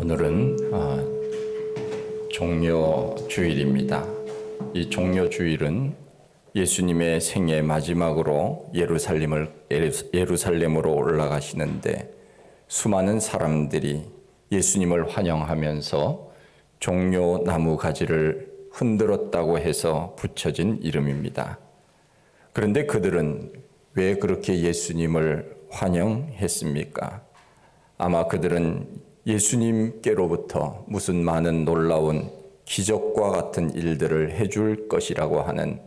오늘은 종려주일입니다. 이 종려주일은 예수님의 생애 마지막으로 예루살렘으로 올라가시는데 수많은 사람들이 예수님을 환영하면서 종려 나무 가지를 흔들었다고 해서 붙여진 이름입니다. 그런데 그들은 왜 그렇게 예수님을 환영했습니까? 아마 그들은 예수님께로부터 무슨 많은 놀라운 기적과 같은 일들을 해줄 것이라고 하는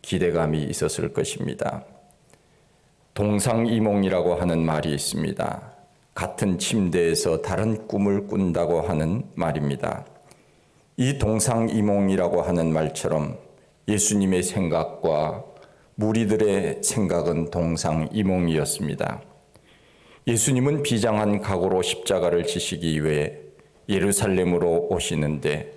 기대감이 있었을 것입니다. 동상이몽이라고 하는 말이 있습니다. 같은 침대에서 다른 꿈을 꾼다고 하는 말입니다. 이 동상이몽이라고 하는 말처럼 예수님의 생각과 무리들의 생각은 동상이몽이었습니다. 예수님은 비장한 각오로 십자가를 지시기 위해 예루살렘으로 오시는데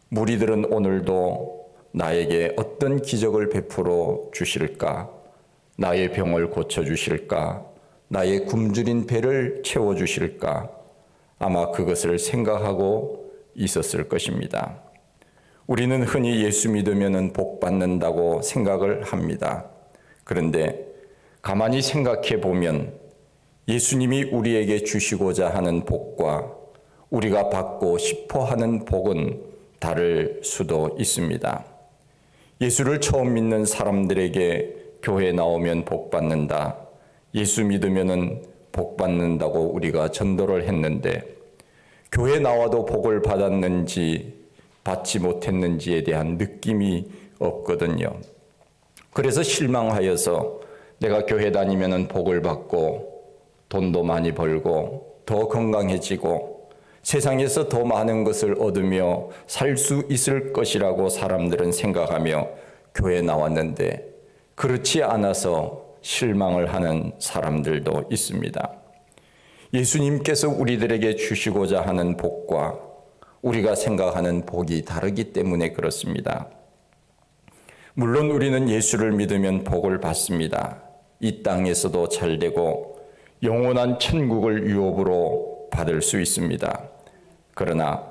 무리들은 오늘도 나에게 어떤 기적을 베풀어 주실까? 나의 병을 고쳐 주실까? 나의 굶주린 배를 채워 주실까? 아마 그것을 생각하고 있었을 것입니다. 우리는 흔히 예수 믿으면 복 받는다고 생각을 합니다. 그런데 가만히 생각해 보면 예수님이 우리에게 주시고자 하는 복과 우리가 받고 싶어 하는 복은 다를 수도 있습니다. 예수를 처음 믿는 사람들에게 교회 나오면 복 받는다, 예수 믿으면 복 받는다고 우리가 전도를 했는데 교회 나와도 복을 받았는지 받지 못했는지에 대한 느낌이 없거든요. 그래서 실망하여서 내가 교회 다니면 복을 받고 돈도 많이 벌고 더 건강해지고 세상에서 더 많은 것을 얻으며 살 수 있을 것이라고 사람들은 생각하며 교회에 나왔는데 그렇지 않아서 실망을 하는 사람들도 있습니다. 예수님께서 우리들에게 주시고자 하는 복과 우리가 생각하는 복이 다르기 때문에 그렇습니다. 물론 우리는 예수를 믿으면 복을 받습니다. 이 땅에서도 잘되고 영원한 천국을 유업으로 받을 수 있습니다. 그러나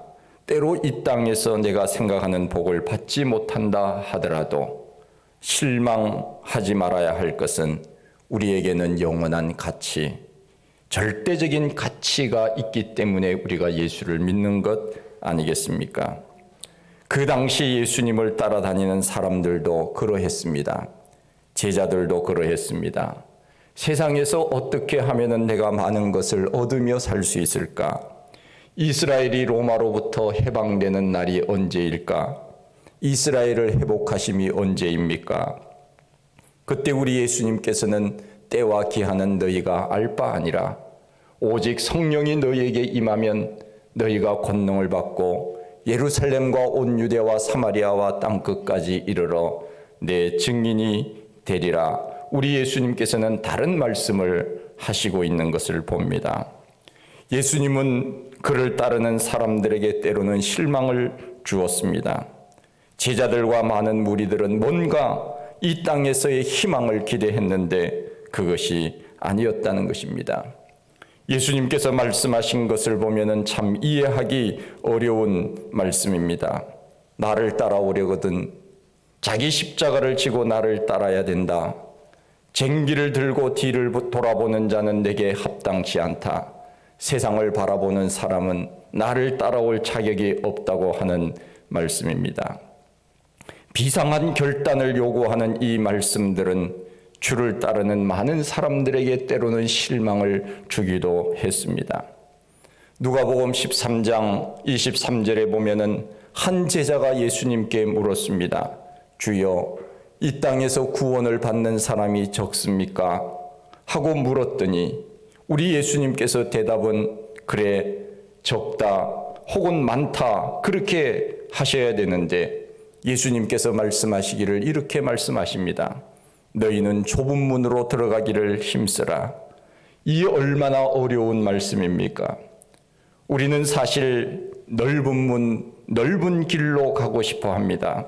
때로 이 땅에서 내가 생각하는 복을 받지 못한다 하더라도 실망하지 말아야 할 것은 우리에게는 영원한 가치, 절대적인 가치가 있기 때문에 우리가 예수를 믿는 것 아니겠습니까? 그 당시 예수님을 따라다니는 사람들도 그러했습니다. 제자들도 그러했습니다. 세상에서 어떻게 하면 내가 많은 것을 얻으며 살 수 있을까? 이스라엘이 로마로부터 해방되는 날이 언제일까? 이스라엘을 회복하심이 언제입니까? 그때 우리 예수님께서는 때와 기한은 너희가 알 바 아니라 오직 성령이 너희에게 임하면 너희가 권능을 받고 예루살렘과 온 유대와 사마리아와 땅끝까지 이르러 내 증인이 되리라. 우리 예수님께서는 다른 말씀을 하시고 있는 것을 봅니다. 예수님은 그를 따르는 사람들에게 때로는 실망을 주었습니다. 제자들과 많은 무리들은 뭔가 이 땅에서의 희망을 기대했는데 그것이 아니었다는 것입니다. 예수님께서 말씀하신 것을 보면 참 이해하기 어려운 말씀입니다. 나를 따라오려거든 자기 십자가를 지고 나를 따라야 된다. 쟁기를 들고 뒤를 돌아보는 자는 내게 합당치 않다. 세상을 바라보는 사람은 나를 따라올 자격이 없다고 하는 말씀입니다. 비상한 결단을 요구하는 이 말씀들은 주를 따르는 많은 사람들에게 때로는 실망을 주기도 했습니다. 누가복음 13장 23절에 보면은 한 제자가 예수님께 물었습니다. 주여, 이 땅에서 구원을 받는 사람이 적습니까? 하고 물었더니 우리 예수님께서 대답은 그래, 적다 혹은 많다 그렇게 하셔야 되는데 예수님께서 말씀하시기를 이렇게 말씀하십니다. 너희는 좁은 문으로 들어가기를 힘쓰라. 이 얼마나 어려운 말씀입니까? 우리는 사실 넓은 문, 넓은 길로 가고 싶어 합니다.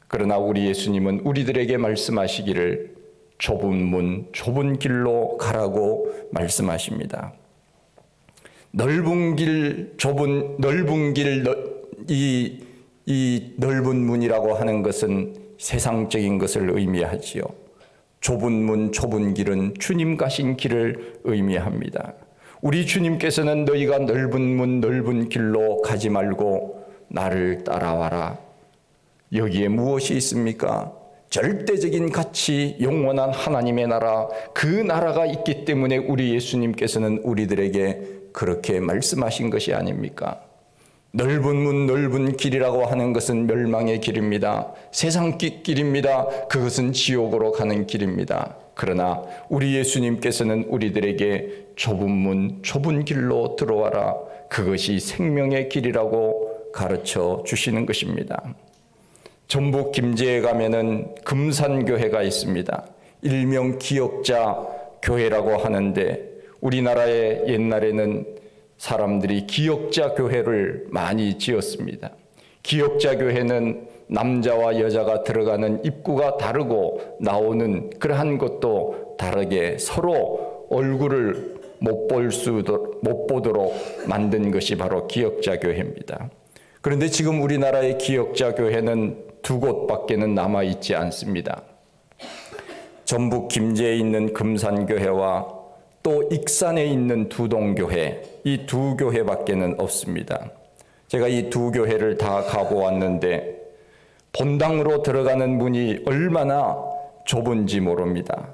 그러나 우리 예수님은 우리들에게 말씀하시기를 좁은 문, 좁은 길로 가라고 말씀하십니다. 넓은 길, 이 넓은 문이라고 하는 것은 세상적인 것을 의미하지요. 좁은 문, 좁은 길은 주님 가신 길을 의미합니다. 우리 주님께서는 너희가 넓은 문, 넓은 길로 가지 말고 나를 따라와라. 여기에 무엇이 있습니까? 절대적인 가치, 영원한 하나님의 나라, 그 나라가 있기 때문에 우리 예수님께서는 우리들에게 그렇게 말씀하신 것이 아닙니까? 넓은 문, 넓은 길이라고 하는 것은 멸망의 길입니다. 세상 길입니다. 그것은 지옥으로 가는 길입니다. 그러나 우리 예수님께서는 우리들에게 좁은 문, 좁은 길로 들어와라. 그것이 생명의 길이라고 가르쳐 주시는 것입니다. 전북 김제에 가면은 금산교회가 있습니다. 일명 기역자 교회라고 하는데, 우리나라에 옛날에는 사람들이 기역자 교회를 많이 지었습니다. 기역자 교회는 남자와 여자가 들어가는 입구가 다르고 나오는 그러한 것도 다르게 서로 얼굴을 못 보도록 만든 것이 바로 기역자 교회입니다. 그런데 지금 우리나라의 기역자 교회는 2곳밖에는 남아있지 않습니다. 전북 김제에 있는 금산교회와 또 익산에 있는 두동교회, 이 2교회밖에는 없습니다. 제가 이 2교회를 다 가보았는데 본당으로 들어가는 문이 얼마나 좁은지 모릅니다.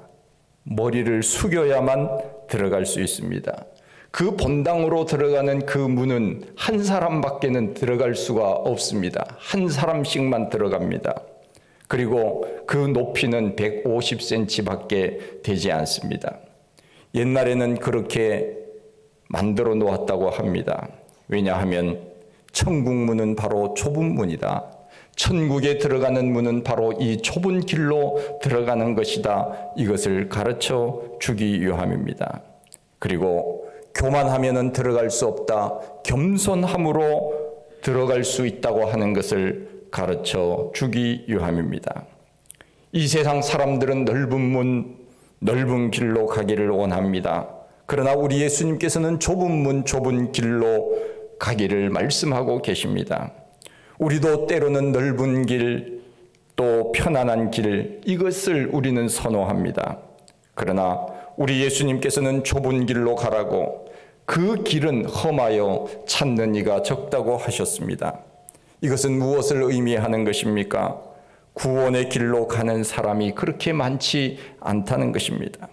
머리를 숙여야만 들어갈 수 있습니다. 그 본당으로 들어가는 그 문은 한 사람밖에는 들어갈 수가 없습니다. 한 사람씩만 들어갑니다. 그리고 그 높이는 150cm밖에 되지 않습니다. 옛날에는 그렇게 만들어 놓았다고 합니다. 왜냐하면 천국문은 바로 좁은 문이다. 천국에 들어가는 문은 바로 이 좁은 길로 들어가는 것이다. 이것을 가르쳐 주기 위함입니다. 그리고 교만하면은 들어갈 수 없다. 겸손함으로 들어갈 수 있다고 하는 것을 가르쳐 주기 위함입니다. 이 세상 사람들은 넓은 문, 넓은 길로 가기를 원합니다. 그러나 우리 예수님께서는 좁은 문, 좁은 길로 가기를 말씀하고 계십니다. 우리도 때로는 넓은 길, 또 편안한 길, 이것을 우리는 선호합니다. 그러나 우리 예수님께서는 좁은 길로 가라고, 그 길은 험하여 찾는 이가 적다고 하셨습니다. 이것은 무엇을 의미하는 것입니까? 구원의 길로 가는 사람이 그렇게 많지 않다는 것입니다.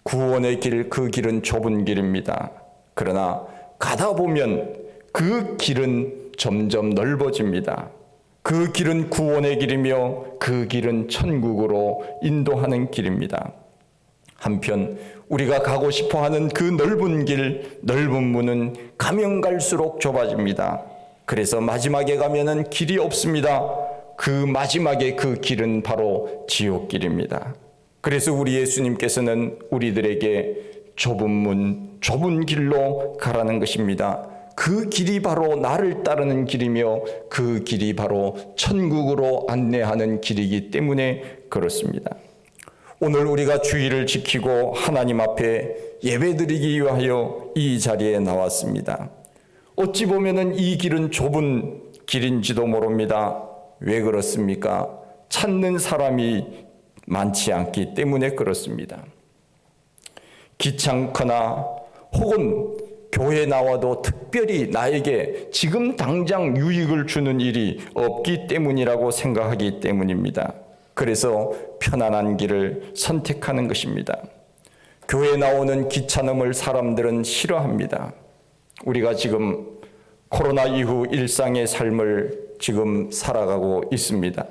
구원의 길, 그 길은 좁은 길입니다. 그러나 가다 보면 그 길은 점점 넓어집니다. 그 길은 구원의 길이며 그 길은 천국으로 인도하는 길입니다. 한편 우리가 가고 싶어하는 그 넓은 길, 넓은 문은 가면 갈수록 좁아집니다. 그래서 마지막에 가면은 길이 없습니다. 그 마지막에 그 길은 바로 지옥길입니다. 그래서 우리 예수님께서는 우리들에게 좁은 문, 좁은 길로 가라는 것입니다. 그 길이 바로 나를 따르는 길이며 그 길이 바로 천국으로 안내하는 길이기 때문에 그렇습니다. 오늘 우리가 주의를 지키고 하나님 앞에 예배드리기 위하여 이 자리에 나왔습니다. 어찌 보면은 이 길은 좁은 길인지도 모릅니다. 왜 그렇습니까? 찾는 사람이 많지 않기 때문에 그렇습니다. 귀찮거나 혹은 교회 나와도 특별히 나에게 지금 당장 유익을 주는 일이 없기 때문이라고 생각하기 때문입니다. 그래서 편안한 길을 선택하는 것입니다. 교회 나오는 귀찮음을 사람들은 싫어합니다. 우리가 지금 코로나 이후 일상의 삶을 지금 살아가고 있습니다.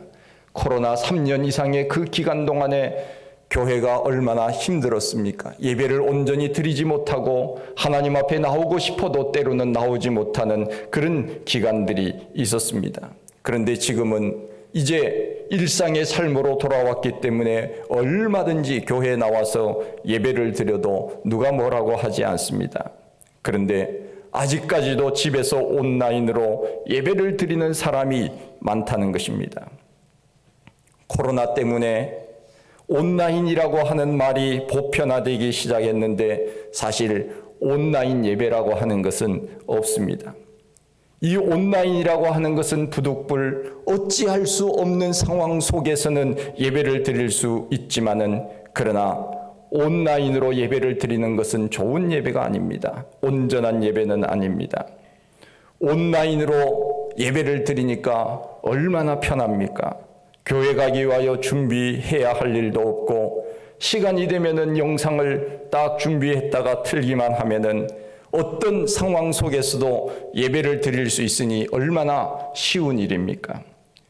코로나 3년 이상의 그 기간 동안에 교회가 얼마나 힘들었습니까? 예배를 온전히 드리지 못하고 하나님 앞에 나오고 싶어도 때로는 나오지 못하는 그런 기간들이 있었습니다. 그런데 지금은 이제 일상의 삶으로 돌아왔기 때문에 얼마든지 교회에 나와서 예배를 드려도 누가 뭐라고 하지 않습니다. 그런데 아직까지도 집에서 온라인으로 예배를 드리는 사람이 많다는 것입니다. 코로나 때문에 온라인이라고 하는 말이 보편화되기 시작했는데 사실 온라인 예배라고 하는 것은 없습니다. 이 온라인이라고 하는 것은 부득불 어찌할 수 없는 상황 속에서는 예배를 드릴 수 있지만은, 그러나 온라인으로 예배를 드리는 것은 좋은 예배가 아닙니다. 온전한 예배는 아닙니다. 온라인으로 예배를 드리니까 얼마나 편합니까? 교회 가기 위하여 준비해야 할 일도 없고, 시간이 되면은 영상을 딱 준비했다가 틀기만 하면은 어떤 상황 속에서도 예배를 드릴 수 있으니 얼마나 쉬운 일입니까?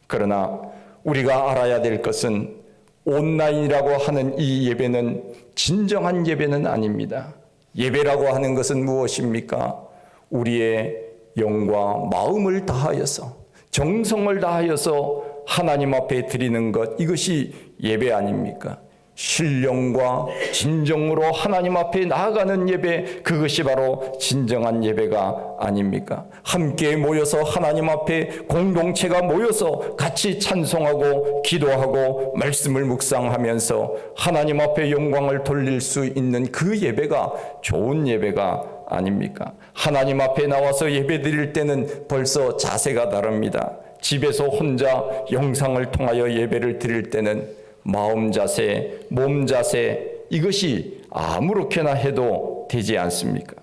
그러나 우리가 알아야 될 것은 온라인이라고 하는 이 예배는 진정한 예배는 아닙니다. 예배라고 하는 것은 무엇입니까? 우리의 영과 마음을 다하여서, 정성을 다하여서 하나님 앞에 드리는 것, 이것이 예배 아닙니까? 신령과 진정으로 하나님 앞에 나아가는 예배, 그것이 바로 진정한 예배가 아닙니까? 함께 모여서 하나님 앞에 공동체가 모여서 같이 찬송하고 기도하고 말씀을 묵상하면서 하나님 앞에 영광을 돌릴 수 있는 그 예배가 좋은 예배가 아닙니까? 하나님 앞에 나와서 예배 드릴 때는 벌써 자세가 다릅니다. 집에서 혼자 영상을 통하여 예배를 드릴 때는 마음 자세, 몸 자세, 이것이 아무렇게나 해도 되지 않습니까?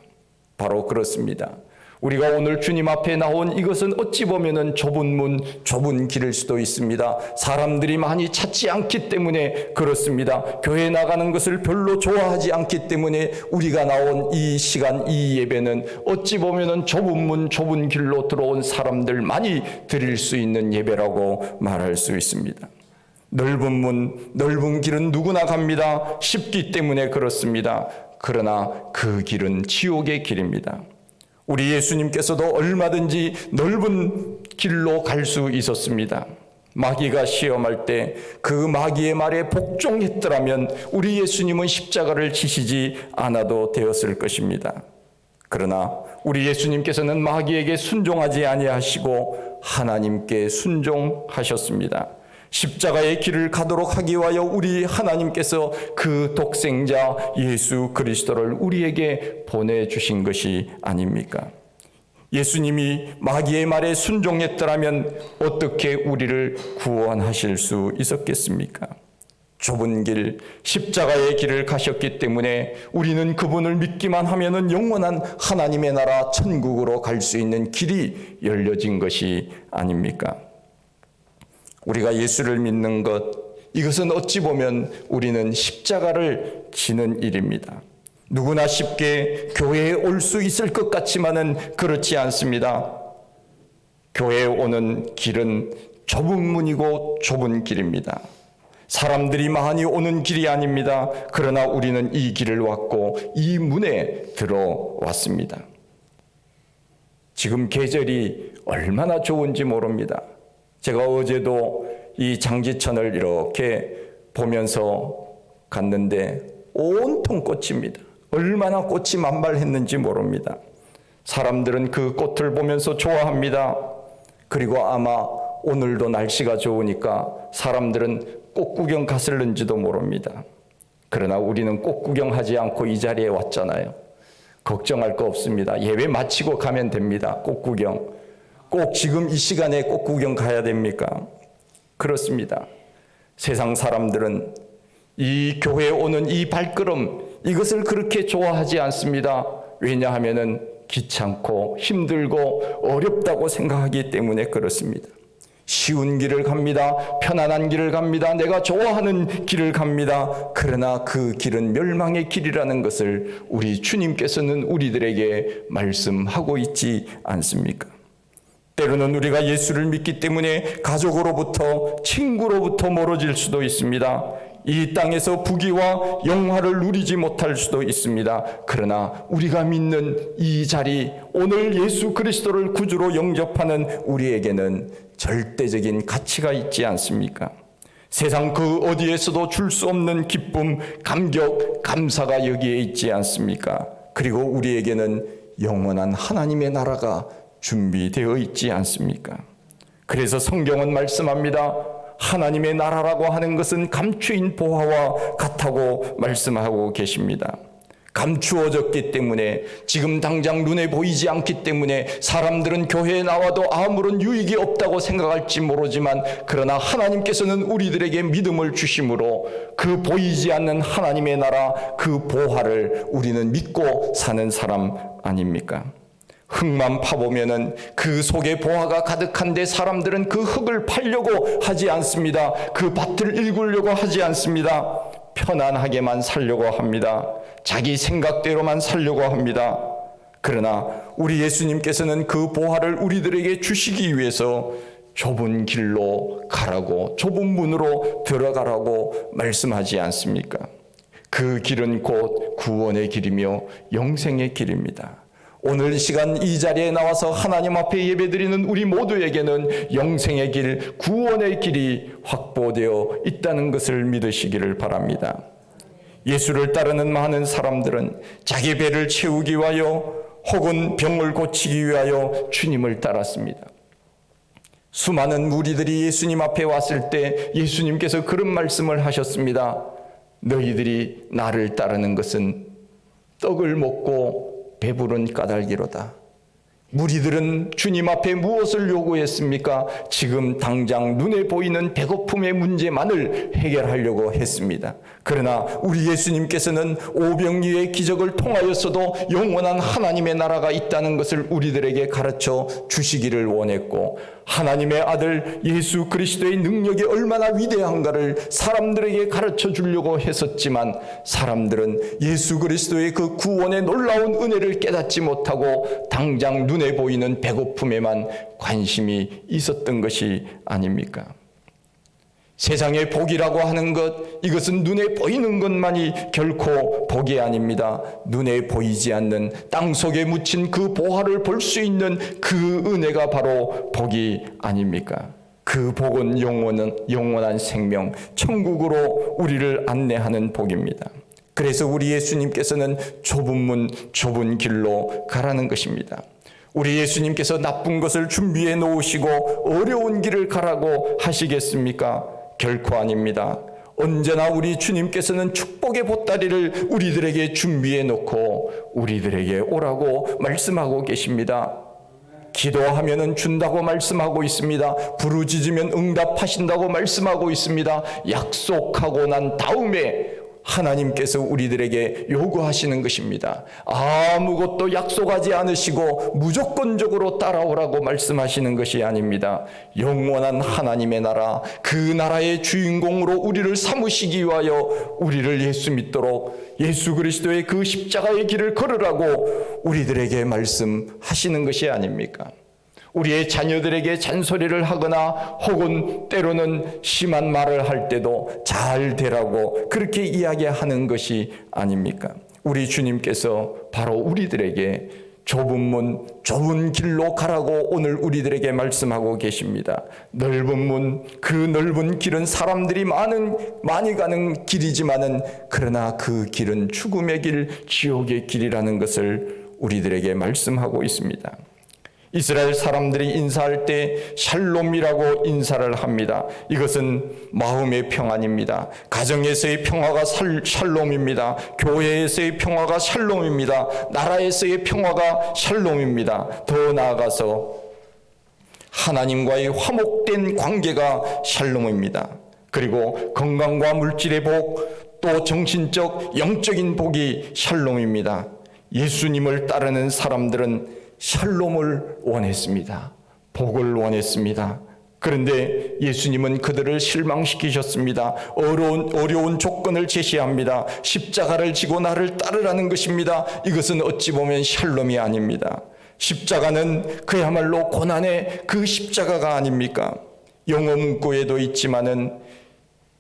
바로 그렇습니다. 우리가 오늘 주님 앞에 나온 이것은 어찌 보면은 좁은 문, 좁은 길일 수도 있습니다. 사람들이 많이 찾지 않기 때문에 그렇습니다. 교회 나가는 것을 별로 좋아하지 않기 때문에 우리가 나온 이 시간, 이 예배는 어찌 보면은 좁은 문, 좁은 길로 들어온 사람들 많이 드릴 수 있는 예배라고 말할 수 있습니다. 넓은 문, 넓은 길은 누구나 갑니다. 쉽기 때문에 그렇습니다. 그러나 그 길은 지옥의 길입니다. 우리 예수님께서도 얼마든지 넓은 길로 갈 수 있었습니다. 마귀가 시험할 때 그 마귀의 말에 복종했더라면 우리 예수님은 십자가를 지시지 않아도 되었을 것입니다. 그러나 우리 예수님께서는 마귀에게 순종하지 아니하시고 하나님께 순종하셨습니다. 십자가의 길을 가도록 하기 위하여 우리 하나님께서 그 독생자 예수 그리스도를 우리에게 보내주신 것이 아닙니까? 예수님이 마귀의 말에 순종했더라면 어떻게 우리를 구원하실 수 있었겠습니까? 좁은 길, 십자가의 길을 가셨기 때문에 우리는 그분을 믿기만 하면은 영원한 하나님의 나라 천국으로 갈 수 있는 길이 열려진 것이 아닙니까? 우리가 예수를 믿는 것, 이것은 어찌 보면 우리는 십자가를 지는 일입니다. 누구나 쉽게 교회에 올 수 있을 것 같지만은 그렇지 않습니다. 교회에 오는 길은 좁은 문이고 좁은 길입니다. 사람들이 많이 오는 길이 아닙니다. 그러나 우리는 이 길을 왔고 이 문에 들어왔습니다. 지금 계절이 얼마나 좋은지 모릅니다. 제가 어제도 이 장지천을 이렇게 보면서 갔는데 온통 꽃입니다. 얼마나 꽃이 만발했는지 모릅니다. 사람들은 그 꽃을 보면서 좋아합니다. 그리고 아마 오늘도 날씨가 좋으니까 사람들은 꽃 구경 갔을는지도 모릅니다. 그러나 우리는 꽃 구경하지 않고 이 자리에 왔잖아요. 걱정할 거 없습니다. 예배 마치고 가면 됩니다. 꽃 구경. 꼭 지금 이 시간에 꽃 구경 가야 됩니까? 그렇습니다. 세상 사람들은 이 교회에 오는 이 발걸음, 이것을 그렇게 좋아하지 않습니다. 왜냐하면은 귀찮고 힘들고 어렵다고 생각하기 때문에 그렇습니다. 쉬운 길을 갑니다. 편안한 길을 갑니다. 내가 좋아하는 길을 갑니다. 그러나 그 길은 멸망의 길이라는 것을 우리 주님께서는 우리들에게 말씀하고 있지 않습니까? 때로는 우리가 예수를 믿기 때문에 가족으로부터, 친구로부터 멀어질 수도 있습니다. 이 땅에서 부귀와 영화를 누리지 못할 수도 있습니다. 그러나 우리가 믿는 이 자리, 오늘 예수 그리스도를 구주로 영접하는 우리에게는 절대적인 가치가 있지 않습니까? 세상 그 어디에서도 줄 수 없는 기쁨, 감격, 감사가 여기에 있지 않습니까? 그리고 우리에게는 영원한 하나님의 나라가 준비되어 있지 않습니까? 그래서 성경은 말씀합니다. 하나님의 나라라고 하는 것은 감추인 보화와 같다고 말씀하고 계십니다. 감추어졌기 때문에, 지금 당장 눈에 보이지 않기 때문에 사람들은 교회에 나와도 아무런 유익이 없다고 생각할지 모르지만, 그러나 하나님께서는 우리들에게 믿음을 주심으로 그 보이지 않는 하나님의 나라, 그 보화를 우리는 믿고 사는 사람 아닙니까? 흙만 파보면은 그 속에 보화가 가득한데 사람들은 그 흙을 팔려고 하지 않습니다. 그 밭을 일구려고 하지 않습니다. 편안하게만 살려고 합니다. 자기 생각대로만 살려고 합니다. 그러나 우리 예수님께서는 그 보화를 우리들에게 주시기 위해서 좁은 길로 가라고, 좁은 문으로 들어가라고 말씀하지 않습니까? 그 길은 곧 구원의 길이며 영생의 길입니다. 오늘 이 시간 이 자리에 나와서 하나님 앞에 예배드리는 우리 모두에게는 영생의 길, 구원의 길이 확보되어 있다는 것을 믿으시기를 바랍니다. 예수를 따르는 많은 사람들은 자기 배를 채우기 위하여 혹은 병을 고치기 위하여 주님을 따랐습니다. 수많은 무리들이 예수님 앞에 왔을 때 예수님께서 그런 말씀을 하셨습니다. 너희들이 나를 따르는 것은 떡을 먹고 배부른 까닭이로다. 무리들은 주님 앞에 무엇을 요구했습니까? 지금 당장 눈에 보이는 배고픔의 문제만을 해결하려고 했습니다. 그러나 우리 예수님께서는 오병이의 기적을 통하여서도 영원한 하나님의 나라가 있다는 것을 우리들에게 가르쳐 주시기를 원했고, 하나님의 아들 예수 그리스도의 능력이 얼마나 위대한가를 사람들에게 가르쳐 주려고 했었지만, 사람들은 예수 그리스도의 그 구원의 놀라운 은혜를 깨닫지 못하고 당장 눈에 보이는 배고픔에만 관심이 있었던 것이 아닙니까? 세상의 복이라고 하는 것, 이것은 눈에 보이는 것만이 결코 복이 아닙니다. 눈에 보이지 않는 땅 속에 묻힌 그 보화를 볼 수 있는 그 은혜가 바로 복이 아닙니까? 그 복은 영원한 생명, 천국으로 우리를 안내하는 복입니다. 그래서 우리 예수님께서는 좁은 문, 좁은 길로 가라는 것입니다. 우리 예수님께서 나쁜 것을 준비해 놓으시고 어려운 길을 가라고 하시겠습니까? 결코 아닙니다. 언제나 우리 주님께서는 축복의 보따리를 우리들에게 준비해 놓고 우리들에게 오라고 말씀하고 계십니다. 기도하면은 준다고 말씀하고 있습니다. 부르짖으면 응답하신다고 말씀하고 있습니다. 약속하고 난 다음에 하나님께서 우리들에게 요구하시는 것입니다. 아무것도 약속하지 않으시고 무조건적으로 따라오라고 말씀하시는 것이 아닙니다. 영원한 하나님의 나라, 그 나라의 주인공으로 우리를 삼으시기 위하여 우리를 예수 믿도록 예수 그리스도의 그 십자가의 길을 걸으라고 우리들에게 말씀하시는 것이 아닙니까? 우리의 자녀들에게 잔소리를 하거나 혹은 때로는 심한 말을 할 때도 잘 되라고 그렇게 이야기하는 것이 아닙니까? 우리 주님께서 바로 우리들에게 좁은 문, 좁은 길로 가라고 오늘 우리들에게 말씀하고 계십니다. 넓은 문, 그 넓은 길은 사람들이 많이 가는 길이지만은 그러나 그 길은 죽음의 길, 지옥의 길이라는 것을 우리들에게 말씀하고 있습니다. 이스라엘 사람들이 인사할 때 샬롬이라고 인사를 합니다. 이것은 마음의 평안입니다. 가정에서의 평화가 샬롬입니다. 교회에서의 평화가 샬롬입니다. 나라에서의 평화가 샬롬입니다. 더 나아가서 하나님과의 화목된 관계가 샬롬입니다. 그리고 건강과 물질의 복, 또 정신적, 영적인 복이 샬롬입니다. 예수님을 따르는 사람들은 샬롬을 원했습니다. 복을 원했습니다. 그런데 예수님은 그들을 실망시키셨습니다. 어려운 조건을 제시합니다. 십자가를 지고 나를 따르라는 것입니다. 이것은 어찌 보면 샬롬이 아닙니다. 십자가는 그야말로 고난의 그 십자가가 아닙니까? 영어 문구에도 있지만은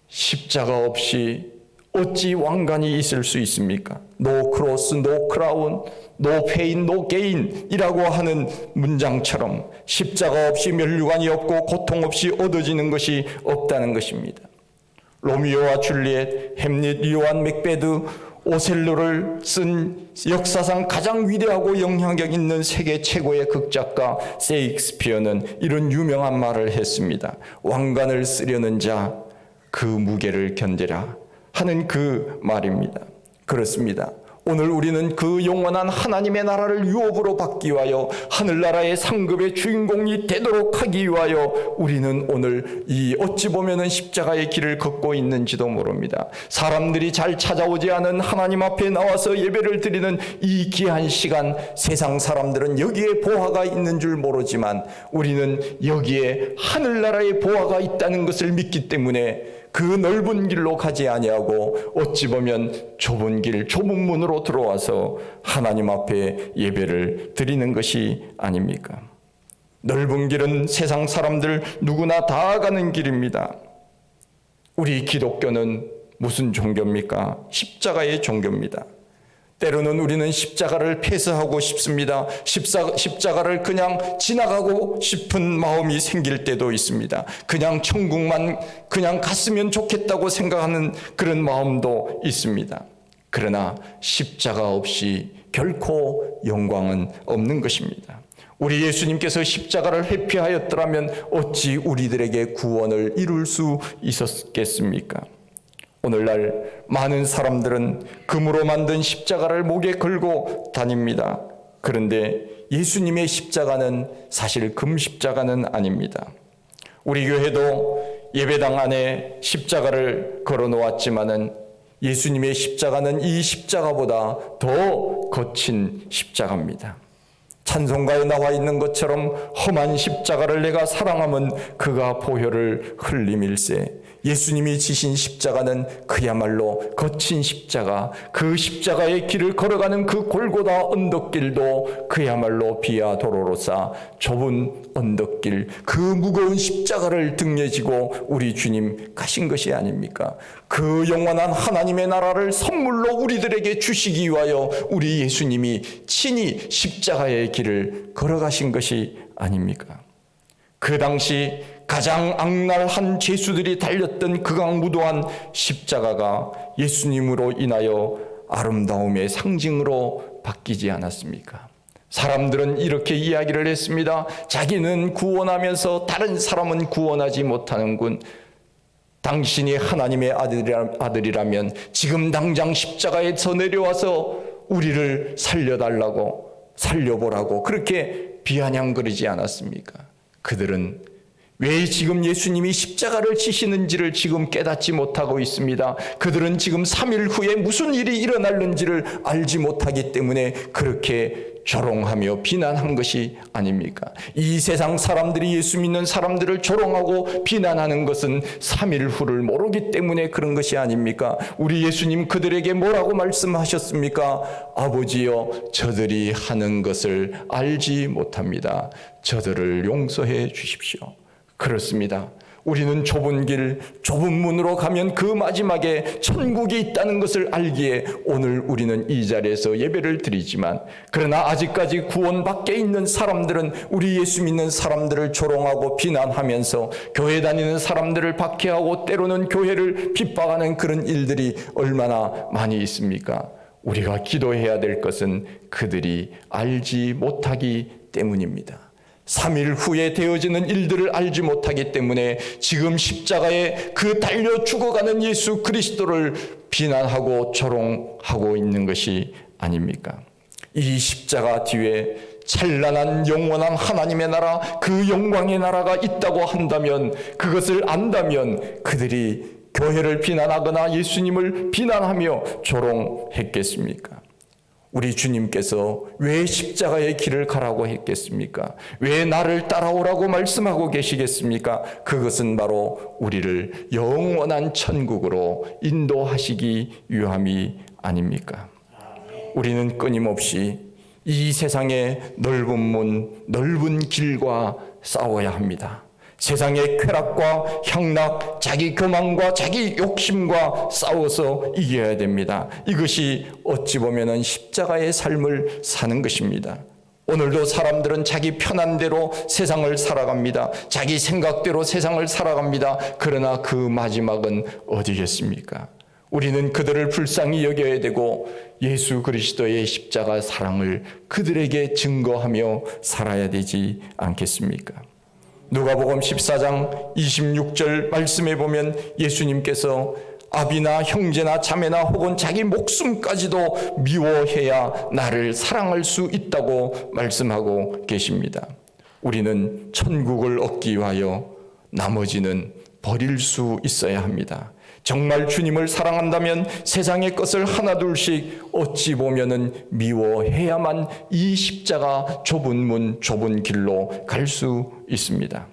십자가 없이 어찌 왕관이 있을 수 있습니까? No cross, no crown, no pain, no gain 이라고 하는 문장처럼 십자가 없이 면류관이 없고 고통 없이 얻어지는 것이 없다는 것입니다. 로미오와 줄리엣, 햄릿, 요한 맥베드, 오셀로를 쓴 역사상 가장 위대하고 영향력 있는 세계 최고의 극작가 셰익스피어는 이런 유명한 말을 했습니다. 왕관을 쓰려는 자 그 무게를 견디라 하는 그 말입니다. 그렇습니다. 오늘 우리는 그 영원한 하나님의 나라를 유업으로 받기 위하여 하늘나라의 상급의 주인공이 되도록 하기 위하여 우리는 오늘 이 어찌 보면은 십자가의 길을 걷고 있는지도 모릅니다. 사람들이 잘 찾아오지 않은 하나님 앞에 나와서 예배를 드리는 이 귀한 시간, 세상 사람들은 여기에 보화가 있는 줄 모르지만 우리는 여기에 하늘나라의 보화가 있다는 것을 믿기 때문에 그 넓은 길로 가지 아니하고 어찌 보면 좁은 길, 좁은 문으로 들어와서 하나님 앞에 예배를 드리는 것이 아닙니까? 넓은 길은 세상 사람들 누구나 다 가는 길입니다. 우리 기독교는 무슨 종교입니까? 십자가의 종교입니다. 때로는 우리는 십자가를 폐쇄하고 싶습니다. 십자가를 그냥 지나가고 싶은 마음이 생길 때도 있습니다. 그냥 천국만 그냥 갔으면 좋겠다고 생각하는 그런 마음도 있습니다. 그러나 십자가 없이 결코 영광은 없는 것입니다. 우리 예수님께서 십자가를 회피하였더라면 어찌 우리들에게 구원을 이룰 수 있었겠습니까? 오늘날 많은 사람들은 금으로 만든 십자가를 목에 걸고 다닙니다. 그런데 예수님의 십자가는 사실 금 십자가는 아닙니다. 우리 교회도 예배당 안에 십자가를 걸어 놓았지만은 예수님의 십자가는 이 십자가보다 더 거친 십자가입니다. 찬송가에 나와 있는 것처럼 험한 십자가를 내가 사랑하면 그가 보혈을 흘림일세. 예수님이 지신 십자가는 그야말로 거친 십자가, 그 십자가의 길을 걸어가는 그 골고다 언덕길도 그야말로 비아 도로로사 좁은 언덕길, 그 무거운 십자가를 등에 지고 우리 주님 가신 것이 아닙니까? 그 영원한 하나님의 나라를 선물로 우리들에게 주시기 위하여 우리 예수님이 친히 십자가의 길을 걸어가신 것이 아닙니까? 그 당시 가장 악랄한 죄수들이 달렸던 극악무도한 십자가가 예수님으로 인하여 아름다움의 상징으로 바뀌지 않았습니까? 사람들은 이렇게 이야기를 했습니다. 자기는 구원하면서 다른 사람은 구원하지 못하는군. 당신이 하나님의 아들이라면 지금 당장 십자가에서 내려와서 우리를 살려보라고 그렇게 비아냥거리지 않았습니까? 그들은 왜 지금 예수님이 십자가를 지시는지를 지금 깨닫지 못하고 있습니다. 그들은 지금 3일 후에 무슨 일이 일어날는지를 알지 못하기 때문에 그렇게 조롱하며 비난한 것이 아닙니까? 이 세상 사람들이 예수 믿는 사람들을 조롱하고 비난하는 것은 3일 후를 모르기 때문에 그런 것이 아닙니까? 우리 예수님 그들에게 뭐라고 말씀하셨습니까? 아버지여, 저들이 하는 것을 알지 못합니다. 저들을 용서해 주십시오. 그렇습니다. 우리는 좁은 길, 좁은 문으로 가면 그 마지막에 천국이 있다는 것을 알기에 오늘 우리는 이 자리에서 예배를 드리지만, 그러나 아직까지 구원 밖에 있는 사람들은 우리 예수 믿는 사람들을 조롱하고 비난하면서 교회 다니는 사람들을 박해하고 때로는 교회를 핍박하는 그런 일들이 얼마나 많이 있습니까? 우리가 기도해야 될 것은 그들이 알지 못하기 때문입니다. 3일 후에 되어지는 일들을 알지 못하기 때문에 지금 십자가에 그 달려 죽어가는 예수 그리스도를 비난하고 조롱하고 있는 것이 아닙니까? 이 십자가 뒤에 찬란한 영원한 하나님의 나라, 그 영광의 나라가 있다고 한다면, 그것을 안다면 그들이 교회를 비난하거나 예수님을 비난하며 조롱했겠습니까? 우리 주님께서 왜 십자가의 길을 가라고 했겠습니까? 왜 나를 따라오라고 말씀하고 계시겠습니까? 그것은 바로 우리를 영원한 천국으로 인도하시기 위함이 아닙니까? 우리는 끊임없이 이 세상의 넓은 문, 넓은 길과 싸워야 합니다. 세상의 쾌락과 향락, 자기 교만과 자기 욕심과 싸워서 이겨야 됩니다. 이것이 어찌 보면은 십자가의 삶을 사는 것입니다. 오늘도 사람들은 자기 편한 대로 세상을 살아갑니다. 자기 생각대로 세상을 살아갑니다. 그러나 그 마지막은 어디겠습니까? 우리는 그들을 불쌍히 여겨야 되고 예수 그리스도의 십자가 사랑을 그들에게 증거하며 살아야 되지 않겠습니까? 누가복음 14장 26절 말씀에 보면 예수님께서 아비나 형제나 자매나 혹은 자기 목숨까지도 미워해야 나를 사랑할 수 있다고 말씀하고 계십니다. 우리는 천국을 얻기 위하여 나머지는 버릴 수 있어야 합니다. 정말 주님을 사랑한다면 세상의 것을 하나둘씩 어찌 보면은 미워해야만 이 십자가 좁은 문 좁은 길로 갈 수 있습니다.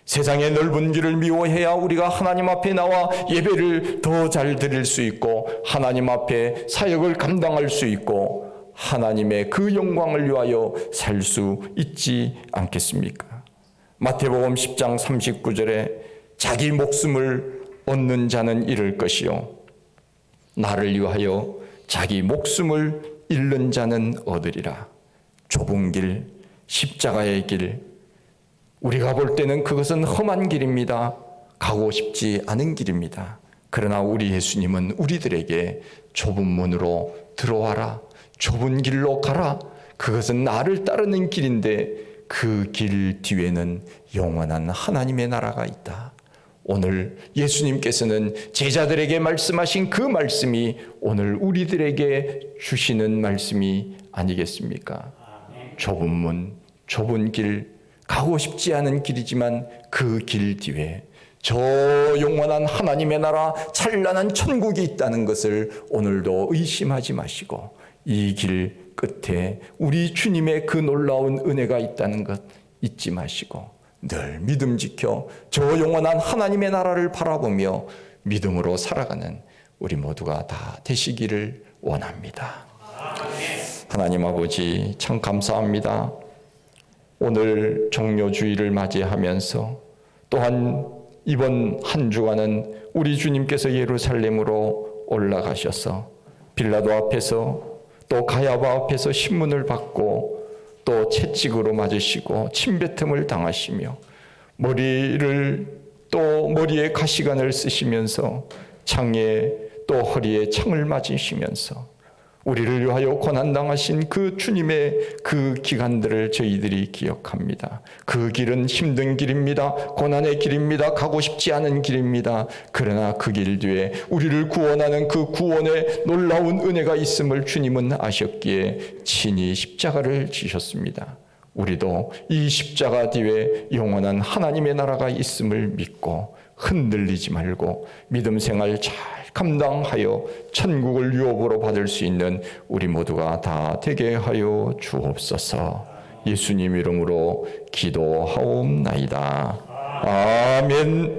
세상의 넓은 길을 미워해야 우리가 하나님 앞에 나와 예배를 더 잘 드릴 수 있고 하나님 앞에 사역을 감당할 수 있고 하나님의 그 영광을 위하여 살 수 있지 않겠습니까? 마태복음 10장 39절에 자기 목숨을 얻는 자는 잃을 것이요 나를 위하여 자기 목숨을 잃는 자는 얻으리라. 좁은 길, 십자가의 길, 우리가 볼 때는 그것은 험한 길입니다. 가고 싶지 않은 길입니다. 그러나 우리 예수님은 우리들에게 좁은 문으로 들어와라, 좁은 길로 가라, 그것은 나를 따르는 길인데 그 길 뒤에는 영원한 하나님의 나라가 있다. 오늘 예수님께서는 제자들에게 말씀하신 그 말씀이 오늘 우리들에게 주시는 말씀이 아니겠습니까? 좁은 문, 좁은 길, 가고 싶지 않은 길이지만 그 길 뒤에 저 영원한 하나님의 나라, 찬란한 천국이 있다는 것을 오늘도 의심하지 마시고 이 길 끝에 우리 주님의 그 놀라운 은혜가 있다는 것 잊지 마시고 늘 믿음 지켜 저 영원한 하나님의 나라를 바라보며 믿음으로 살아가는 우리 모두가 다 되시기를 원합니다. 하나님 아버지 참 감사합니다. 오늘 종료주의를 맞이하면서 또한 이번 한 주간은 우리 주님께서 예루살렘으로 올라가셔서 빌라도 앞에서 또 가야바 앞에서 신문을 받고 또 채찍으로 맞으시고 침뱉음을 당하시며 머리에 가시관을 쓰시면서 창에 또 허리에 창을 맞으시면서 우리를 위하여 고난당하신 그 주님의 그 기간들을 저희들이 기억합니다. 그 길은 힘든 길입니다. 고난의 길입니다. 가고 싶지 않은 길입니다. 그러나 그 길 뒤에 우리를 구원하는 그 구원의 놀라운 은혜가 있음을 주님은 아셨기에 친히 십자가를 지셨습니다. 우리도 이 십자가 뒤에 영원한 하나님의 나라가 있음을 믿고 흔들리지 말고 믿음 생활 잘 감당하여 천국을 유업으로 받을 수 있는 우리 모두가 다 되게 하여 주옵소서. 예수님 이름으로 기도하옵나이다. 아멘.